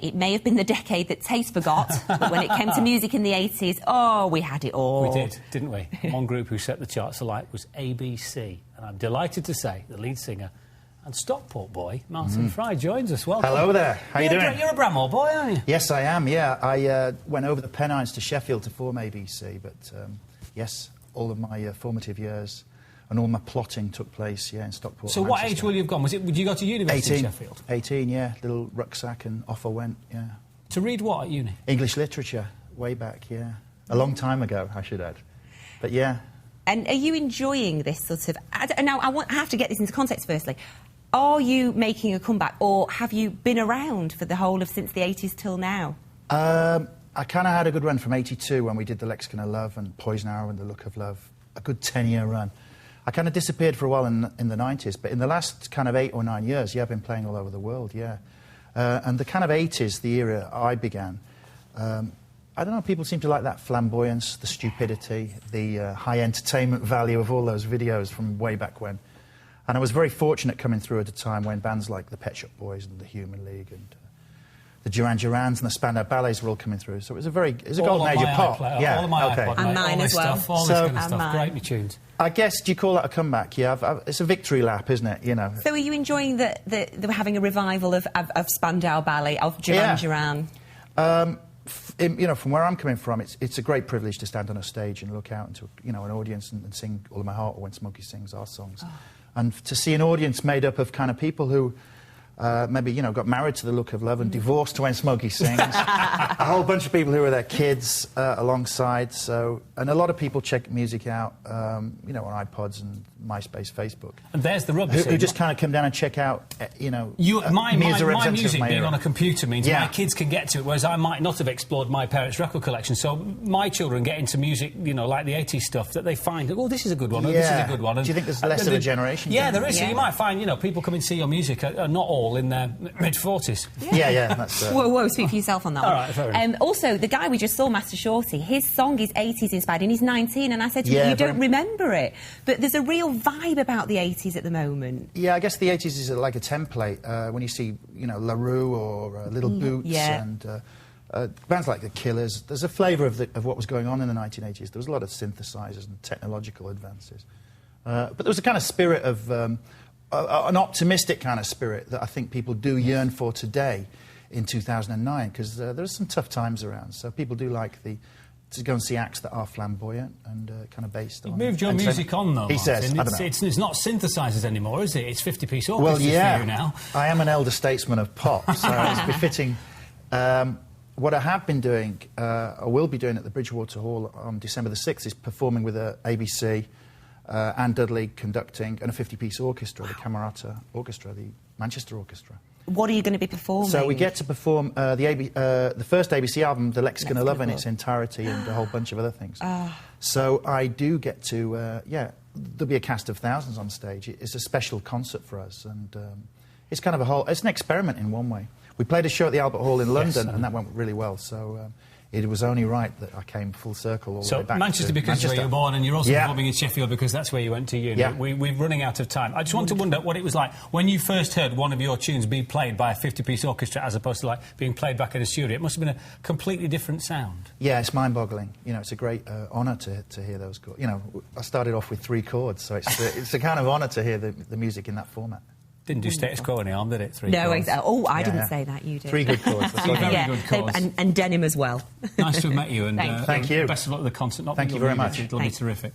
It may have been the decade that taste forgot, but when it came to music in the 80s, oh, we had it all. We did, didn't we? One group who set the charts alight was ABC, and I'm delighted to say the lead singer and Stockport boy, Martin Fry, joins us. Welcome. Hello there. How you doing? You're a Bramhall boy, aren't you? Yes, I am, yeah. I went over the Pennines to Sheffield to form ABC, but yes, all of my formative years and all my plotting took place, in Stockport. So what age will you have gone? Would you go to university in Sheffield? 18, yeah. Little rucksack and off I went, yeah. To read what at uni? English literature, way back, yeah. A long time ago, I should add. But yeah. And are you enjoying this sort of... Now, I have to get this into context firstly. Are you making a comeback, or have you been around for the whole of since the 80s till now? I kind of had a good run from 82 when we did The Lexicon of Love and Poison Arrow and The Look of Love. A good 10-year run. I kind of disappeared for a while in the 90s, but in the last kind of 8 or 9 years, I've been playing all over the world, and the kind of 80s, the era I began, I don't know, people seem to like that flamboyance, the stupidity, the high entertainment value of all those videos from way back when. And I was very fortunate coming through at a time when bands like the Pet Shop Boys and the Human League and the Duran Durans and the Spandau Ballets were all coming through. So it was a golden age of pop. Yeah, all of my iPod, and mine as well. All this kind of stuff. Great me tunes. I guess, do you call that a comeback? Yeah, it's a victory lap, isn't it? You know. So are you enjoying the having a revival of Spandau Ballet, of Duran Duran? From where I'm coming from, it's a great privilege to stand on a stage and look out into an audience and sing All of My Heart or When Smokey Sings our songs. Oh. And to see an audience made up of kind of people who maybe, got married to The Look of Love and divorced to When Smokey Sings. A whole bunch of people who were their kids alongside. And a lot of people check music out, on iPods and MySpace, Facebook. And there's the rub. Who just kind of come down and check out, my music being on a computer means my kids can get to it, whereas I might not have explored my parents' record collection. So my children get into music, like the 80s stuff, that they find, oh, this is a good one, this is a good one. And do you think there's less of a generation? Yeah, there is. Yeah. So you might find, people come and see your music are not all in their mid-40s. Yeah, that's... Whoa, speak for yourself on that one. All right, fair enough. Also, the guy we just saw, Master Shorty, his song is 80s inspired, and he's 19, and I said to him, you don't remember it. But there's a real vibe about the 80s at the moment. Yeah, I guess the 80s is like a template. When you see, La Rue or Little Boots and bands like The Killers, there's a flavour of what was going on in the 1980s. There was a lot of synthesizers and technological advances. But there was a kind of spirit of... an optimistic kind of spirit that I think people do yearn for today in 2009, because there's some tough times around. So people do like to go and see acts that are flamboyant and kind of based on... You've moved your music on, though, He says, it's not synthesizers anymore, is it? It's 50-piece orchestras for you now. I am an elder statesman of pop, so it's befitting. What I have been doing, or will be doing at the Bridgewater Hall on December the 6th, is performing with ABC... Anne Dudley conducting, and a 50-piece orchestra, the Camerata Orchestra, the Manchester Orchestra. What are you going to be performing? So we get to perform the first ABC album, The Lexicon of Love, in its entirety, and a whole bunch of other things. So I do get to, there'll be a cast of thousands on stage. It's a special concert for us, and it's kind of it's an experiment in one way. We played a show at the Albert Hall in London, and that went really well, so... it was only right that I came full circle all the way back Manchester, because where you were born, and you're also performing in Sheffield because that's where you went to uni. Yeah. We're running out of time. I just want to wonder what it was like when you first heard one of your tunes being played by a 50-piece orchestra as opposed to being played back in a studio. It must have been a completely different sound. Yeah, it's mind-boggling. It's a great honour to hear those chords. I started off with 3 chords, so it's a kind of honour to hear the music in that format. Didn't do Status Quo any harm, did it? 3 No, chords. exactly. Oh, I didn't say that, you did. 3 good chords. Very good chords. And denim as well. Nice to have met you, and thank you. Best of luck with the concert. Thank you very much. It'll be terrific.